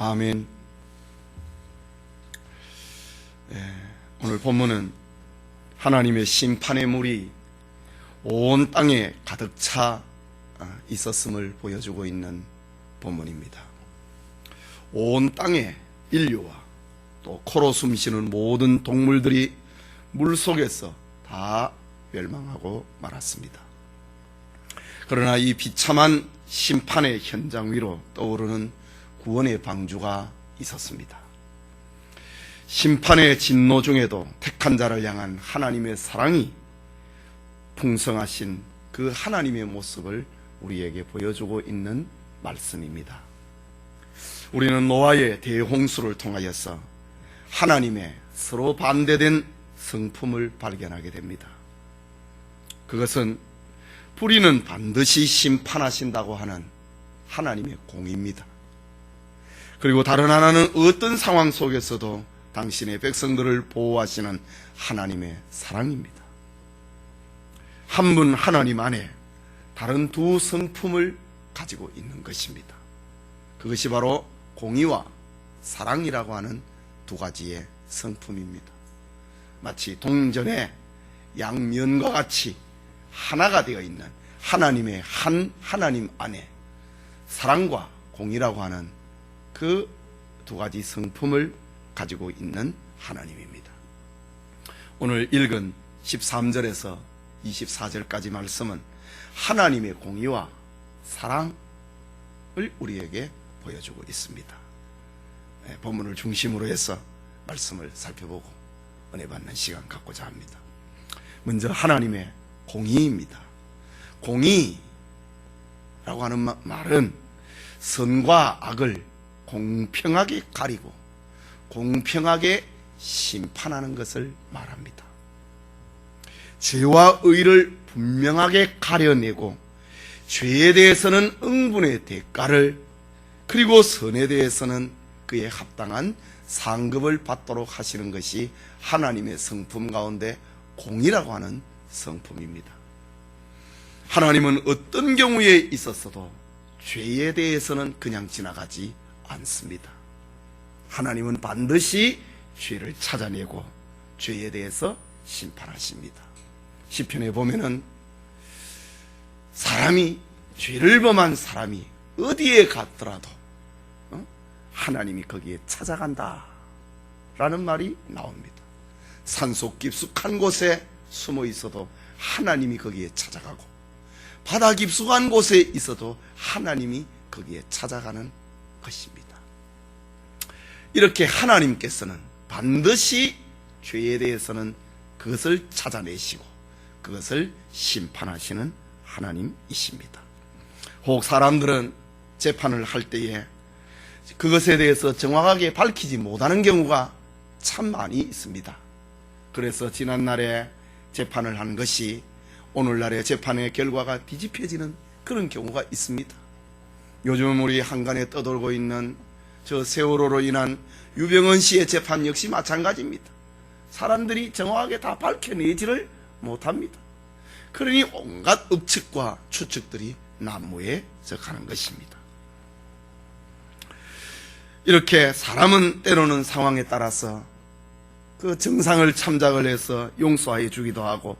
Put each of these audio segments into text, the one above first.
아멘. 오늘 본문은 하나님의 심판의 물이 온 땅에 가득 차 있었음을 보여주고 있는 본문입니다. 온 땅의 인류와 또 코로 숨쉬는 모든 동물들이 물 속에서 다 멸망하고 말았습니다. 그러나 이 비참한 심판의 현장 위로 떠오르는 구원의 방주가 있었습니다. 심판의 진노 중에도 택한 자를 향한 하나님의 사랑이 풍성하신 그 하나님의 모습을 우리에게 보여주고 있는 말씀입니다. 우리는 노아의 대홍수를 통하여서 하나님의 서로 반대된 성품을 발견하게 됩니다. 그것은 불의는 반드시 심판하신다고 하는 하나님의 공의입니다. 그리고 다른 하나는 어떤 상황 속에서도 당신의 백성들을 보호하시는 하나님의 사랑입니다. 한 분 하나님 안에 다른 두 성품을 가지고 있는 것입니다. 그것이 바로 공의와 사랑이라고 하는 두 가지의 성품입니다. 마치 동전의 양면과 같이 하나가 되어 있는 하나님의 한 하나님 안에 사랑과 공의라고 하는 그 두 가지 성품을 가지고 있는 하나님입니다. 오늘 읽은 13절에서 24절까지 말씀은 하나님의 공의와 사랑을 우리에게 보여주고 있습니다. 본문을 중심으로 해서 말씀을 살펴보고 은혜 받는 시간 갖고자 합니다. 먼저 하나님의 공의입니다. 공의라고 하는 말은 선과 악을 공평하게 가리고 공평하게 심판하는 것을 말합니다. 죄와 의를 분명하게 가려내고 죄에 대해서는 응분의 대가를, 그리고 선에 대해서는 그에 합당한 상급을 받도록 하시는 것이 하나님의 성품 가운데 공의라고 하는 성품입니다. 하나님은 어떤 경우에 있었어도 죄에 대해서는 그냥 지나가지 않습니다. 하나님은 반드시 죄를 찾아내고 죄에 대해서 심판하십니다. 시편에 보면은 사람이, 죄를 범한 사람이 어디에 갔더라도 하나님이 거기에 찾아간다 라는 말이 나옵니다. 산속 깊숙한 곳에 숨어 있어도 하나님이 거기에 찾아가고, 바다 깊숙한 곳에 있어도 하나님이 거기에 찾아가는 것입니다. 이렇게 하나님께서는 반드시 죄에 대해서는 그것을 찾아내시고 그것을 심판하시는 하나님이십니다. 혹 사람들은 재판을 할 때에 그것에 대해서 정확하게 밝히지 못하는 경우가 참 많이 있습니다. 그래서 지난날에 재판을 한 것이 오늘날의 재판의 결과가 뒤집혀지는 그런 경우가 있습니다. 요즘 우리 한간에 떠돌고 있는 저 세월호로 인한 유병헌 씨의 재판 역시 마찬가지입니다. 사람들이 정확하게 다 밝혀내지를 못합니다. 그러니 온갖 억측과 추측들이 난무에 적하는 것입니다. 이렇게 사람은 때로는 상황에 따라서 그 정상을 참작을 해서 용서해 주기도 하고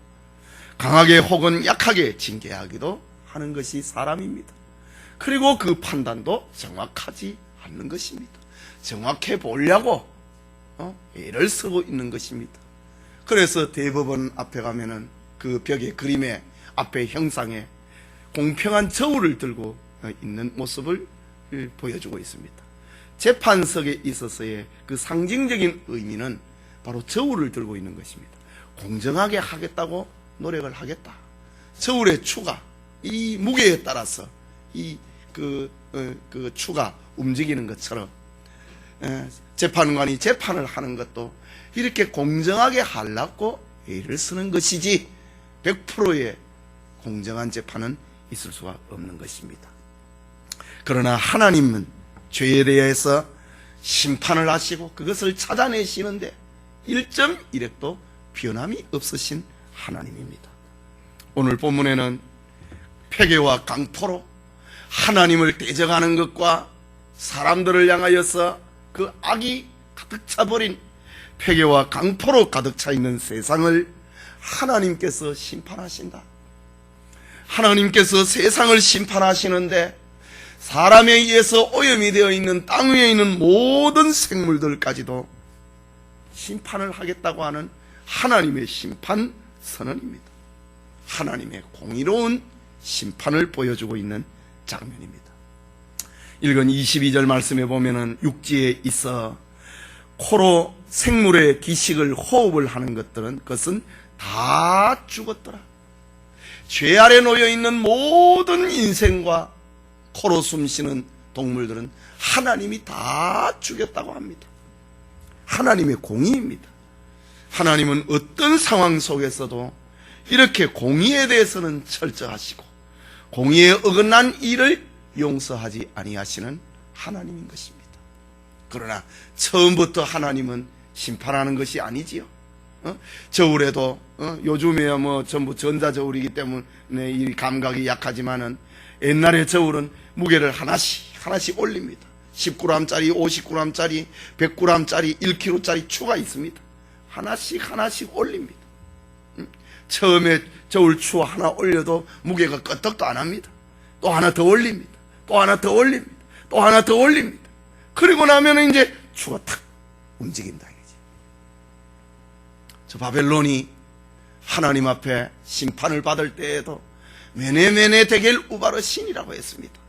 강하게 혹은 약하게 징계하기도 하는 것이 사람입니다. 그리고 그 판단도 정확하지 않는 것입니다. 정확해 보려고 애를 쓰고 있는 것입니다. 그래서 대법원 앞에 가면은 그 벽의 그림에 앞에 형상에 공평한 저울을 들고 있는 모습을 보여주고 있습니다. 재판석에 있어서의 그 상징적인 의미는 바로 저울을 들고 있는 것입니다. 공정하게 하겠다고 노력을 하겠다. 저울의 추가, 이 무게에 따라서 그 추가 움직이는 것처럼 재판관이 재판을 하는 것도 이렇게 공정하게 하려고 애를 쓰는 것이지 100%의 공정한 재판은 있을 수가 없는 것입니다. 그러나 하나님은 죄에 대해서 심판을 하시고 그것을 찾아내시는데 1.1핵도 변함이 없으신 하나님입니다. 오늘 본문에는 패계와 강포로 하나님을 대적하는 것과 사람들을 향하여서 그 악이 가득 차버린 폐괴와 강포로 가득 차 있는 세상을 하나님께서 심판하신다. 하나님께서 세상을 심판하시는데 사람에 의해서 오염이 되어 있는 땅 위에 있는 모든 생물들까지도 심판을 하겠다고 하는 하나님의 심판 선언입니다. 하나님의 공의로운 심판을 보여주고 있는 장면입니다. 읽은 22절 말씀에 보면은 육지에 있어 코로 생물의 기식을 호흡을 하는 것들은 그것은 다 죽었더라. 죄 아래 놓여 있는 모든 인생과 코로 숨쉬는 동물들은 하나님이 다 죽였다고 합니다. 하나님의 공의입니다. 하나님은 어떤 상황 속에서도 이렇게 공의에 대해서는 철저하시고 공의에 어긋난 일을 용서하지 아니하시는 하나님인 것입니다. 그러나 처음부터 하나님은 심판하는 것이 아니지요. 저울에도 요즘에야 뭐 전부 전자저울이기 때문에 이 감각이 약하지만은 옛날에 저울은 무게를 하나씩 올립니다. 10g짜리, 50g짜리, 100g짜리, 1kg짜리 추가 있습니다. 하나씩 올립니다. 처음에 저울 추 하나 올려도 무게가 끄떡도 안 합니다. 또 하나 더 올립니다. 또 하나 더 올립니다. 또 하나 더 올립니다. 그리고 나면 이제 추가 탁 움직인다 이거지. 저 바벨론이 하나님 앞에 심판을 받을 때에도 메네메네 데겔 우바르 신이라고 했습니다.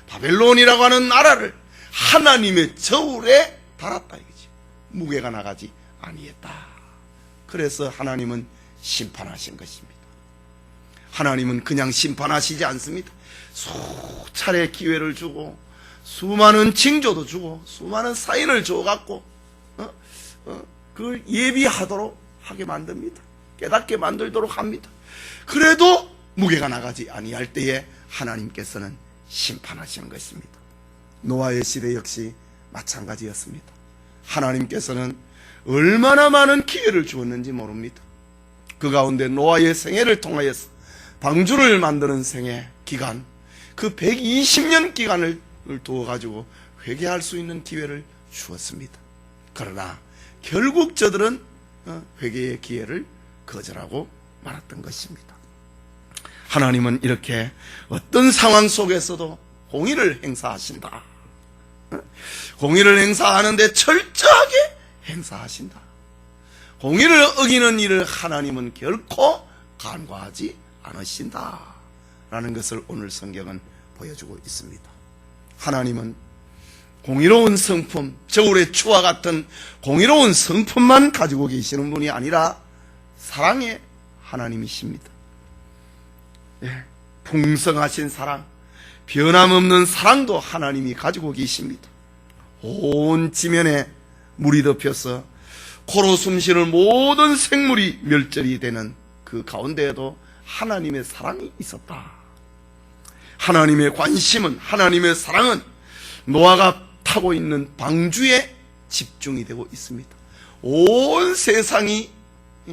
바벨론이라고 하는 나라를 하나님의 저울에 달았다 이거지. 무게가 나가지 아니했다. 그래서 하나님은 심판하신 것입니다. 하나님은 그냥 심판하시지 않습니다. 수차례 기회를 주고 수많은 징조도 주고 수많은 사인을 줘갖고 그걸 예비하도록 하게 만듭니다. 깨닫게 만들도록 합니다. 그래도 무게가 나가지 아니할 때에 하나님께서는 심판하시는 것입니다. 노아의 시대 역시 마찬가지였습니다. 하나님께서는 얼마나 많은 기회를 주었는지 모릅니다. 그 가운데 노아의 생애를 통하여서 방주를 만드는 생애 기간, 그 120년 기간을 두어가지고 회개할 수 있는 기회를 주었습니다. 그러나 결국 저들은 회개의 기회를 거절하고 말았던 것입니다. 하나님은 이렇게 어떤 상황 속에서도 공의를 행사하신다. 공의를 행사하는데 철저하게 행사하신다. 공의를 어기는 일을 하나님은 결코 간과하지 않으신다 라는 것을 오늘 성경은 보여주고 있습니다. 하나님은 공의로운 성품, 저울의 추와 같은 공의로운 성품만 가지고 계시는 분이 아니라 사랑의 하나님이십니다. 풍성하신 사랑, 변함없는 사랑도 하나님이 가지고 계십니다. 온 지면에 물이 덮여서 코로 숨쉬는 모든 생물이 멸절이 되는 그 가운데에도 하나님의 사랑이 있었다. 하나님의 관심은, 하나님의 사랑은 노아가 타고 있는 방주에 집중이 되고 있습니다. 온 세상이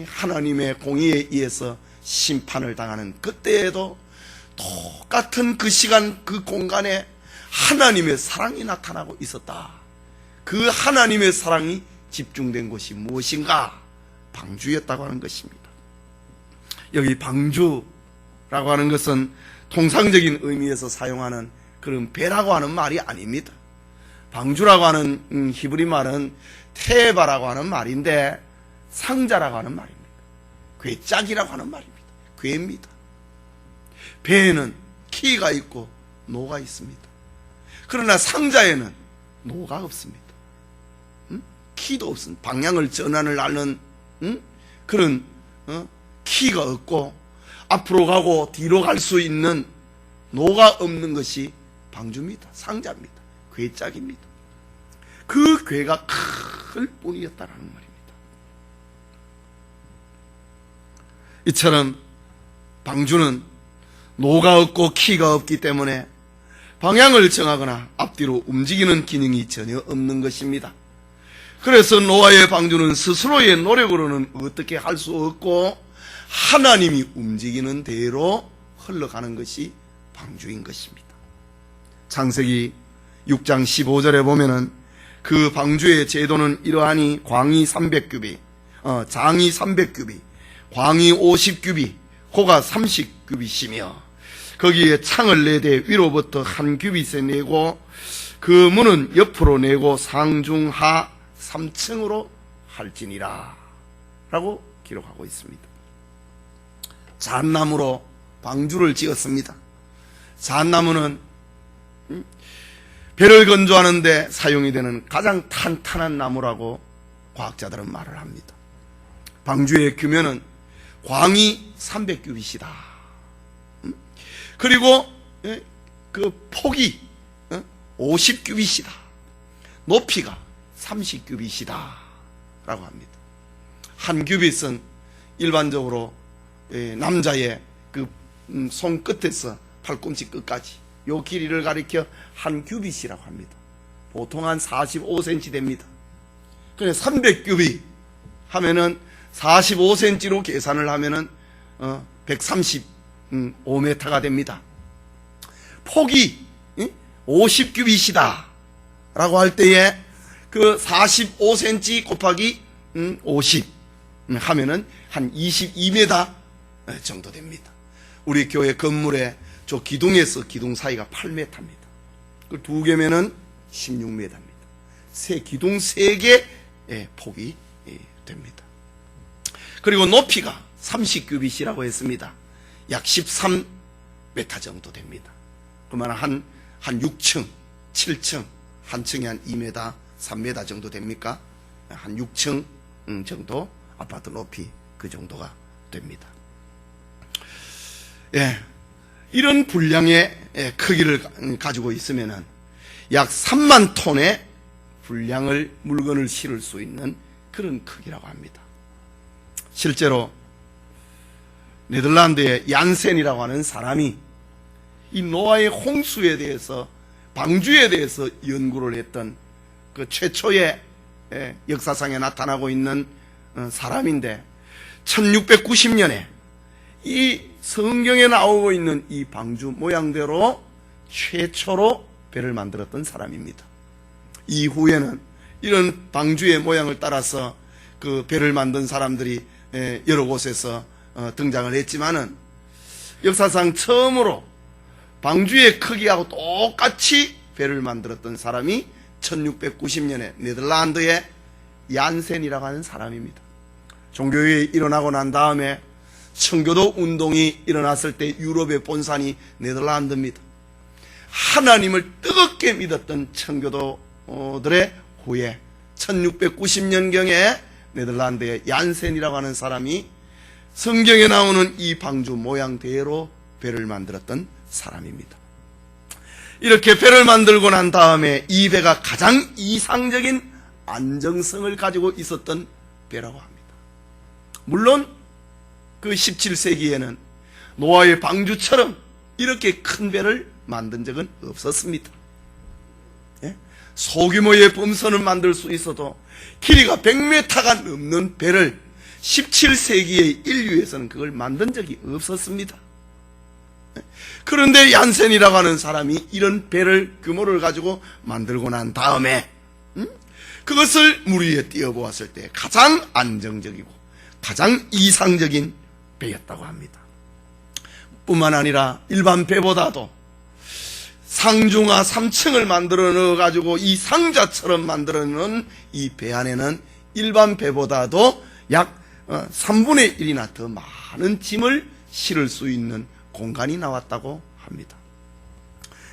하나님의 공의에 의해서 심판을 당하는 그때에도 똑같은 그 시간 그 공간에 하나님의 사랑이 나타나고 있었다. 그 하나님의 사랑이 집중된 곳이 무엇인가? 방주였다고 하는 것입니다. 여기 방주라고 하는 것은 통상적인 의미에서 사용하는 그런 배라고 하는 말이 아닙니다. 방주라고 하는 히브리 말은 테바라고 하는 말인데 상자라고 하는 말입니다. 궤짝이라고 하는 말입니다. 궤입니다. 배에는 키가 있고 노가 있습니다. 그러나 상자에는 노가 없습니다. 키도 없습니다. 방향을 전환을 하는 그런 키가 없고 앞으로 가고 뒤로 갈 수 있는 노가 없는 것이 방주입니다. 상자입니다. 궤짝입니다. 그 궤가 클 뿐이었다라는 말입니다. 이처럼 방주는 노가 없고 키가 없기 때문에 방향을 정하거나 앞뒤로 움직이는 기능이 전혀 없는 것입니다. 그래서 노아의 방주는 스스로의 노력으로는 어떻게 할 수 없고 하나님이 움직이는 대로 흘러가는 것이 방주인 것입니다. 창세기 6장 15절에 보면은 그 방주의 제도는 이러하니 광이 300규비, 장이 300규비, 광이 50규비, 고가 30규비시며 거기에 창을 내되 위로부터 한 규빗에 내고 그 문은 옆으로 내고 상중하 3층으로 할지니라 라고 기록하고 있습니다. 잣나무로 방주를 지었습니다. 잣나무는 배를 건조하는 데 사용이 되는 가장 탄탄한 나무라고 과학자들은 말을 합니다. 방주의 규모는 광이 300규빗이다. 그리고 그 폭이 50규빗이다. 높이가 30규빗이다 라고 합니다. 한 규빗은 일반적으로 남자의 그 손끝에서 팔꿈치 끝까지 요 길이를 가리켜 한 규빗이라고 합니다. 보통 한 45cm 됩니다. 그래 300규빗 하면은 45cm로 계산을 하면은 135m가 됩니다. 폭이 50규빗이다 라고 할 때에 그 45cm 곱하기 50 하면은 한 22m 정도 됩니다. 우리 교회 건물에 저 기둥에서 기둥 사이가 8m입니다. 그 두 개면은 16m입니다. 기둥 3개의 폭이 됩니다. 그리고 높이가 30규빗이라고 했습니다. 약 13m 정도 됩니다. 그러면 한 6층, 7층, 한 층에 한 2m, 3m 정도 됩니까? 한 6층 정도 아파트 높이 그 정도가 됩니다. 예, 이런 분량의 크기를 가지고 있으면은 약 3만 톤의 분량을 물건을 실을 수 있는 그런 크기라고 합니다. 실제로 네덜란드의 얀센이라고 하는 사람이 이 노아의 홍수에 대해서 방주에 대해서 연구를 했던 그 최초의 역사상에 나타나고 있는 사람인데 1690년에 이 성경에 나오고 있는 이 방주 모양대로 최초로 배를 만들었던 사람입니다. 이후에는 이런 방주의 모양을 따라서 그 배를 만든 사람들이 여러 곳에서 등장을 했지만은 역사상 처음으로 방주의 크기하고 똑같이 배를 만들었던 사람이 1690년에 네덜란드의 얀센이라고 하는 사람입니다. 종교개혁이 일어나고 난 다음에 청교도 운동이 일어났을 때 유럽의 본산이 네덜란드입니다. 하나님을 뜨겁게 믿었던 청교도들의 후에 1690년경에 네덜란드의 얀센이라고 하는 사람이 성경에 나오는 이 방주 모양대로 배를 만들었던 사람입니다. 이렇게 배를 만들고 난 다음에 이 배가 가장 이상적인 안정성을 가지고 있었던 배라고 합니다. 물론 그 17세기에는 노아의 방주처럼 이렇게 큰 배를 만든 적은 없었습니다. 소규모의 범선을 만들 수 있어도 길이가 100m가 넘는 배를 17세기의 인류에서는 그걸 만든 적이 없었습니다. 그런데 얀센이라고 하는 사람이 이런 배를 규모를 가지고 만들고 난 다음에 그것을 물 위에 띄워보았을 때 가장 안정적이고 가장 이상적인 배였다고 합니다. 뿐만 아니라 일반 배보다도 상중하 3층을 만들어 넣어가지고 이 상자처럼 만들어 놓은 이 배 안에는 일반 배보다도 약 3분의 1이나 더 많은 짐을 실을 수 있는 공간이 나왔다고 합니다.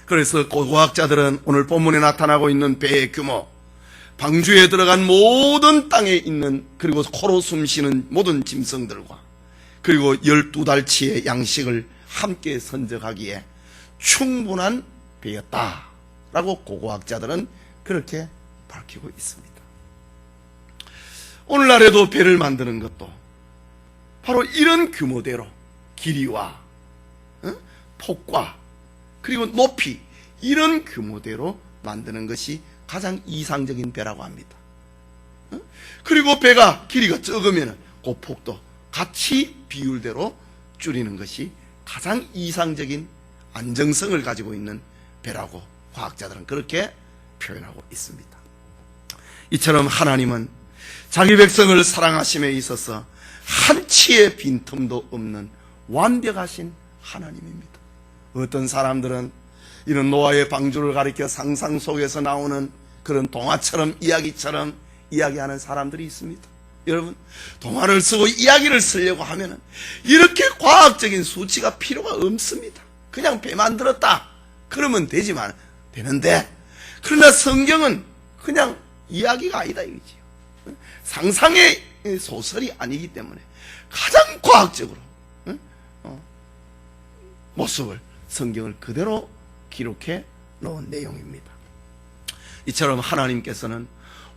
그래서 고고학자들은 오늘 본문에 나타나고 있는 배의 규모, 방주에 들어간 모든 땅에 있는 그리고 코로 숨쉬는 모든 짐승들과 그리고 12달치의 양식을 함께 선적하기에 충분한 배였다라고 고고학자들은 그렇게 밝히고 있습니다. 오늘날에도 배를 만드는 것도 바로 이런 규모대로 길이와 폭과 그리고 높이 이런 규모대로 만드는 것이 가장 이상적인 배라고 합니다. 그리고 배가 길이가 적으면 그 폭도 같이 비율대로 줄이는 것이 가장 이상적인 안정성을 가지고 있는 배라고 과학자들은 그렇게 표현하고 있습니다. 이처럼 하나님은 자기 백성을 사랑하심에 있어서 한치의 빈틈도 없는 완벽하신 하나님입니다. 어떤 사람들은 이런 노아의 방주를 가리켜 상상 속에서 나오는 그런 동화처럼 이야기처럼 이야기하는 사람들이 있습니다. 여러분, 동화를 쓰고 이야기를 쓰려고 하면 이렇게 과학적인 수치가 필요가 없습니다. 그냥 배 만들었다 그러면 되는데, 그러나 성경은 그냥 이야기가 아니다 이거지요. 상상의 소설이 아니기 때문에 가장 과학적으로 모습을 성경을 그대로 기록해 놓은 내용입니다. 이처럼 하나님께서는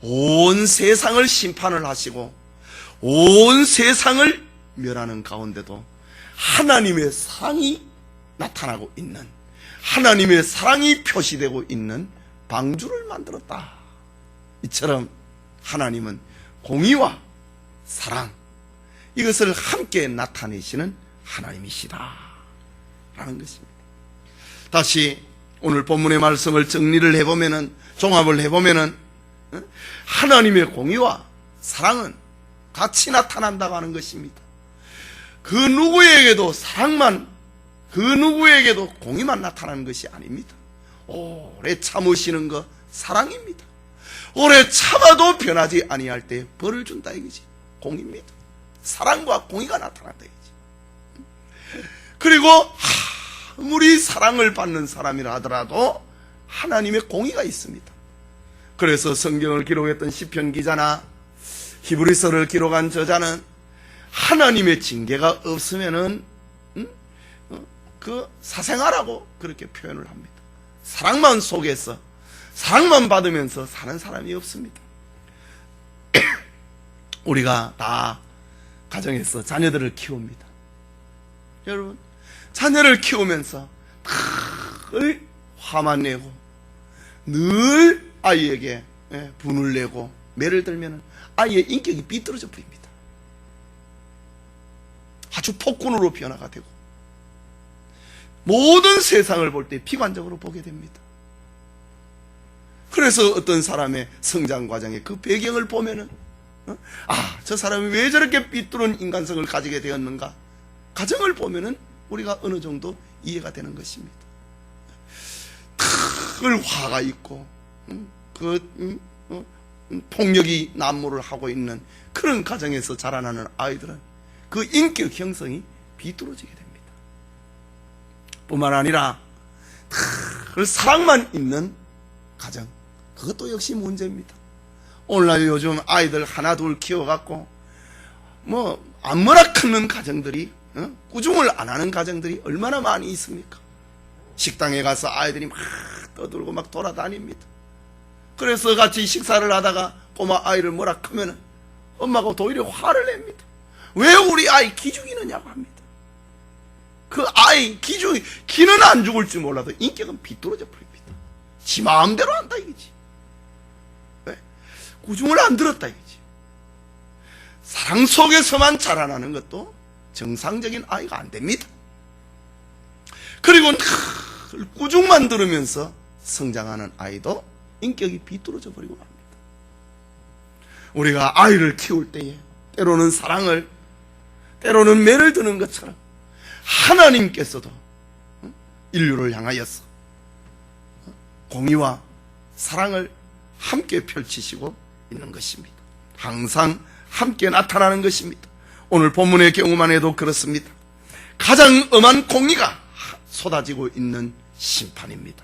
온 세상을 심판을 하시고 온 세상을 멸하는 가운데도 하나님의 사랑이 나타나고 있는, 하나님의 사랑이 표시되고 있는 방주를 만들었다. 이처럼 하나님은 공의와 사랑, 이것을 함께 나타내시는 하나님이시다 라는 것입니다. 다시 오늘 본문의 말씀을 정리를 해보면은, 종합을 해보면은, 하나님의 공의와 사랑은 같이 나타난다고 하는 것입니다. 그 누구에게도 사랑만, 그 누구에게도 공의만 나타나는 것이 아닙니다. 오래 참으시는 것 사랑입니다. 오래 참아도 변하지 아니할 때 벌을 준다 이거지. 공의입니다. 사랑과 공의가 나타난다 이거지. 그리고 아무리 사랑을 받는 사람이라 하더라도 하나님의 공의가 있습니다. 그래서 성경을 기록했던 시편 기자나 히브리서를 기록한 저자는 하나님의 징계가 없으면은 그 사생아라고 그렇게 표현을 합니다. 사랑만 속에서, 사랑만 받으면서 사는 사람이 없습니다. 우리가 다 가정에서 자녀들을 키웁니다. 여러분, 자녀를 키우면서 늘 화만 내고 늘 아이에게 분을 내고 매를 들면 아이의 인격이 삐뚤어져 버립니다. 아주 폭군으로 변화가 되고 모든 세상을 볼 때 비관적으로 보게 됩니다. 그래서 어떤 사람의 성장 과정의 그 배경을 보면은 저 사람이 왜 저렇게 삐뚤은 인간성을 가지게 되었는가, 가정을 보면은 우리가 어느 정도 이해가 되는 것입니다. 늘 화가 있고 폭력이 난무를 하고 있는 그런 가정에서 자라나는 아이들은 그 인격 형성이 비뚤어지게 됩니다. 뿐만 아니라 늘 사랑만 있는 가정, 그것도 역시 문제입니다. 오늘날 요즘 아이들 하나 둘 키워갖고 아무나 크는 가정들이, 꾸중을 안 하는 가정들이 얼마나 많이 있습니까? 식당에 가서 아이들이 막 떠들고 막 돌아다닙니다. 그래서 같이 식사를 하다가 꼬마 아이를 뭐라 하면은 엄마가 오히려 화를 냅니다. 왜 우리 아이 기죽이느냐고 합니다. 그 아이 기는 안 죽을지 몰라도 인격은 비뚤어져 버립니다. 지 마음대로 한다 이거지. 왜? 꾸중을 안 들었다 이거지. 사랑 속에서만 자라나는 것도 정상적인 아이가 안 됩니다. 그리고 꾸중만 들으면서 성장하는 아이도 인격이 비뚤어져 버리고 맙니다. 우리가 아이를 키울 때에 때로는 사랑을, 때로는 매를 드는 것처럼 하나님께서도 인류를 향하여서 공의와 사랑을 함께 펼치시고 있는 것입니다. 항상 함께 나타나는 것입니다. 오늘 본문의 경우만 해도 그렇습니다. 가장 엄한 공의가 쏟아지고 있는 심판입니다.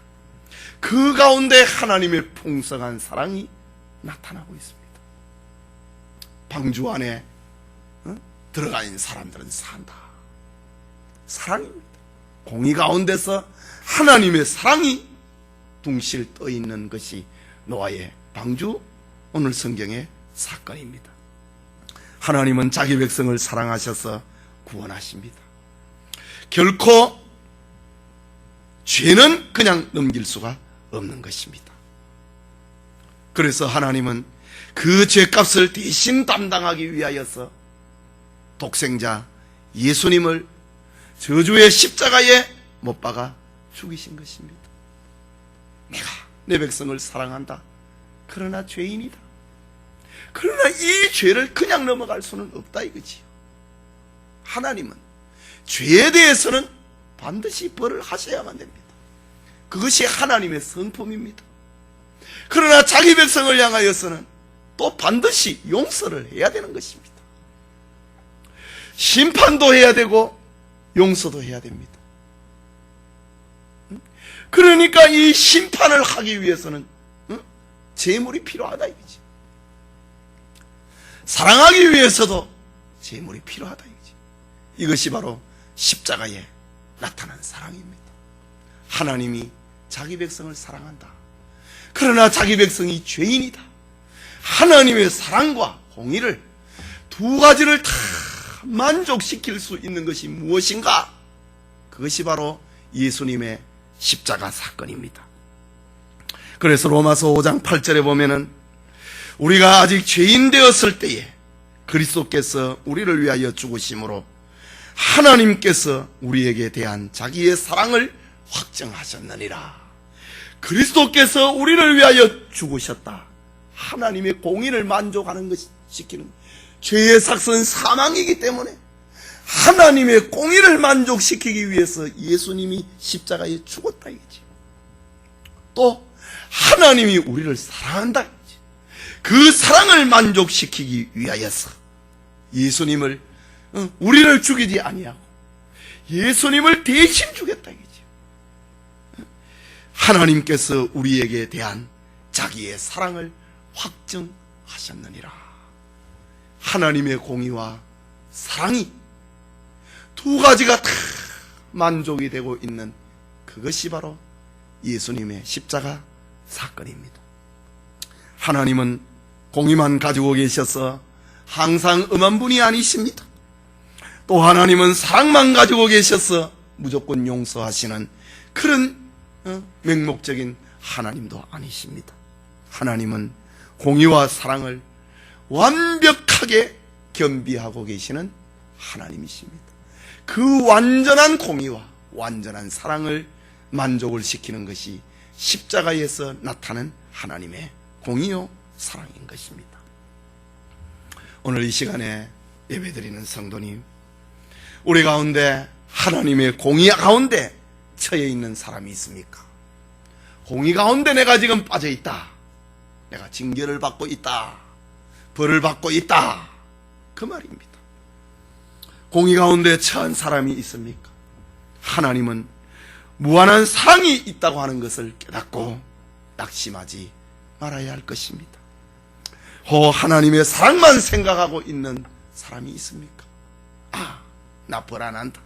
그 가운데 하나님의 풍성한 사랑이 나타나고 있습니다. 방주 안에 들어가 있는 사람들은 산다. 사랑입니다. 공의 가운데서 하나님의 사랑이 둥실 떠 있는 것이 노아의 방주, 오늘 성경의 사건입니다. 하나님은 자기 백성을 사랑하셔서 구원하십니다. 결코 죄는 그냥 넘길 수가 없는 것입니다. 그래서 하나님은 그 죄값을 대신 담당하기 위하여서 독생자 예수님을 저주의 십자가에 못 박아 죽이신 것입니다. 내가 내 백성을 사랑한다. 그러나 죄인이다. 그러나 이 죄를 그냥 넘어갈 수는 없다 이거지요. 하나님은 죄에 대해서는 반드시 벌을 하셔야만 됩니다. 그것이 하나님의 성품입니다. 그러나 자기 백성을 향하여서는 또 반드시 용서를 해야 되는 것입니다. 심판도 해야 되고 용서도 해야 됩니다. 그러니까 이 심판을 하기 위해서는 제물이 필요하다 이거지. 사랑하기 위해서도 제물이 필요하다 이거지. 이것이 바로 십자가에 나타난 사랑입니다. 하나님이 자기 백성을 사랑한다. 그러나 자기 백성이 죄인이다. 하나님의 사랑과 공의를 두 가지를 다 만족시킬 수 있는 것이 무엇인가? 그것이 바로 예수님의 십자가 사건입니다. 그래서 로마서 5장 8절에 보면은 우리가 아직 죄인 되었을 때에 그리스도께서 우리를 위하여 죽으심으로 하나님께서 우리에게 대한 자기의 사랑을 확정하셨느니라. 그리스도께서 우리를 위하여 죽으셨다. 하나님의 공의를 만족하는 것 시키는 죄의 삭은 사망이기 때문에 하나님의 공의를 만족시키기 위해서 예수님이 십자가에 죽었다 이거지. 또 하나님이 우리를 사랑한다 이거지. 그 사랑을 만족시키기 위하여서 예수님을 우리를 죽이지 아니하고 예수님을 대신 죽였다 이거지. 하나님께서 우리에게 대한 자기의 사랑을 확증하셨느니라. 하나님의 공의와 사랑이 두 가지가 다 만족이 되고 있는 그것이 바로 예수님의 십자가 사건입니다. 하나님은 공의만 가지고 계셔서 항상 엄한 분이 아니십니다. 또 하나님은 사랑만 가지고 계셔서 무조건 용서하시는 그런 맹목적인 하나님도 아니십니다. 하나님은 공의와 사랑을 완벽하게 겸비하고 계시는 하나님이십니다. 그 완전한 공의와 완전한 사랑을 만족을 시키는 것이 십자가에서 나타난 하나님의 공의요 사랑인 것입니다. 오늘 이 시간에 예배드리는 성도님, 우리 가운데 하나님의 공의 가운데 처해 있는 사람이 있습니까? 공의 가운데 내가 지금 빠져 있다. 내가 징계를 받고 있다. 벌을 받고 있다. 그 말입니다. 공의 가운데 처한 사람이 있습니까? 하나님은 무한한 사랑이 있다고 하는 것을 깨닫고 낙심하지 말아야 할 것입니다. 하나님의 사랑만 생각하고 있는 사람이 있습니까? 나 벌 안 한다.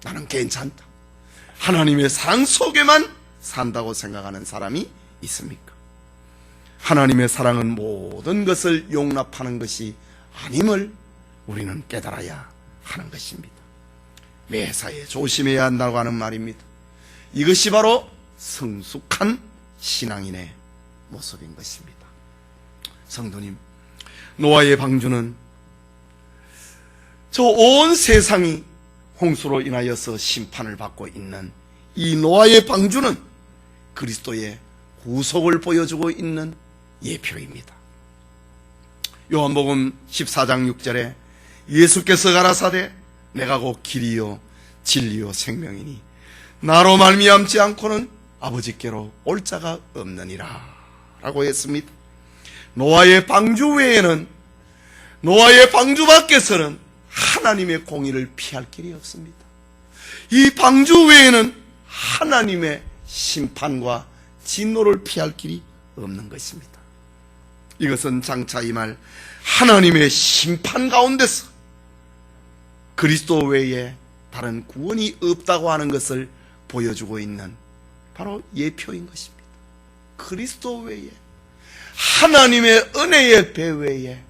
나는 괜찮다. 하나님의 사랑 속에만 산다고 생각하는 사람이 있습니까? 하나님의 사랑은 모든 것을 용납하는 것이 아님을 우리는 깨달아야 하는 것입니다. 매사에 조심해야 한다고 하는 말입니다. 이것이 바로 성숙한 신앙인의 모습인 것입니다. 성도님, 노아의 방주는 저 온 세상이 홍수로 인하여서 심판을 받고 있는 이 노아의 방주는 그리스도의 구속을 보여주고 있는 예표입니다. 요한복음 14장 6절에 예수께서 가라사대 내가 곧 길이요 진리요 생명이니 나로 말미암지 않고는 아버지께로 올 자가 없느니라 라고 했습니다. 노아의 방주 외에는, 노아의 방주 밖에서는 하나님의 공의를 피할 길이 없습니다. 이 방주 외에는 하나님의 심판과 진노를 피할 길이 없는 것입니다. 이것은 장차 이 말 하나님의 심판 가운데서 그리스도 외에 다른 구원이 없다고 하는 것을 보여주고 있는 바로 예표인 것입니다. 그리스도 외에, 하나님의 은혜의 배 외에,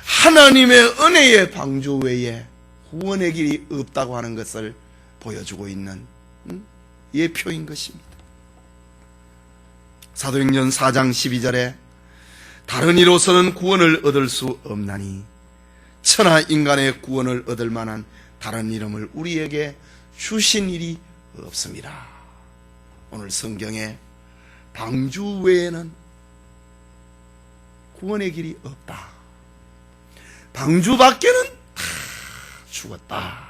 하나님의 은혜의 방주 외에 구원의 길이 없다고 하는 것을 보여주고 있는 예표인 것입니다. 사도행전 4장 12절에 다른 이로서는 구원을 얻을 수 없나니 천하 인간의 구원을 얻을 만한 다른 이름을 우리에게 주신 일이 없습니다. 오늘 성경에 방주 외에는 구원의 길이 없다. 방주 밖에는 다 죽었다.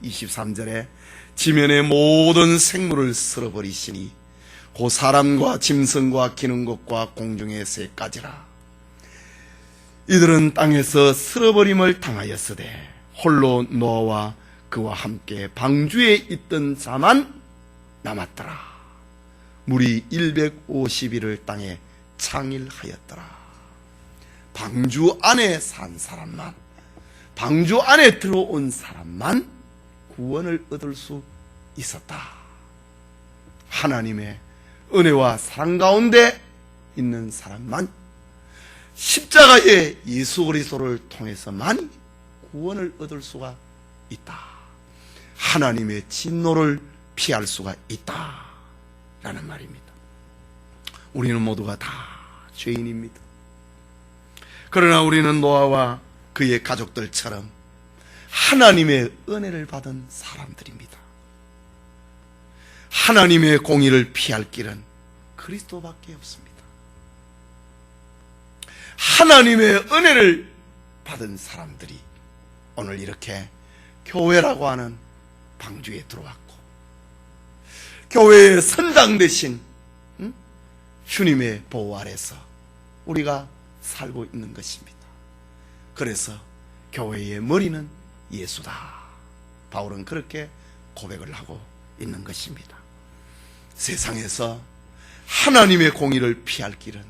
23절에 지면의 모든 생물을 쓸어버리시니 곧 사람과 짐승과 기는 것과 공중의 새까지라. 이들은 땅에서 쓸어버림을 당하였으되 홀로 노아와 그와 함께 방주에 있던 자만 남았더라. 물이 150일을 땅에 창일하였더라. 방주 안에 산 사람만, 방주 안에 들어온 사람만 구원을 얻을 수 있었다. 하나님의 은혜와 사랑 가운데 있는 사람만, 십자가의 예수 그리스도를 통해서만 구원을 얻을 수가 있다. 하나님의 진노를 피할 수가 있다 라는 말입니다. 우리는 모두가 다 죄인입니다. 그러나 우리는 노아와 그의 가족들처럼 하나님의 은혜를 받은 사람들입니다. 하나님의 공의를 피할 길은 그리스도밖에 없습니다. 하나님의 은혜를 받은 사람들이 오늘 이렇게 교회라고 하는 방주에 들어왔고, 교회의 선당 대신 주님의 보호 아래서 우리가 살고 있는 것입니다. 그래서 교회의 머리는 예수다. 바울은 그렇게 고백을 하고 있는 것입니다. 세상에서 하나님의 공의를 피할 길은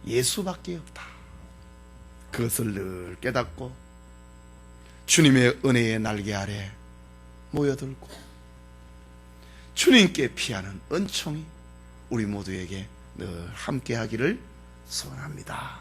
예수밖에 없다. 그것을 늘 깨닫고 주님의 은혜의 날개 아래 모여들고 주님께 피하는 은총이 우리 모두에게 늘 함께하기를 소원합니다.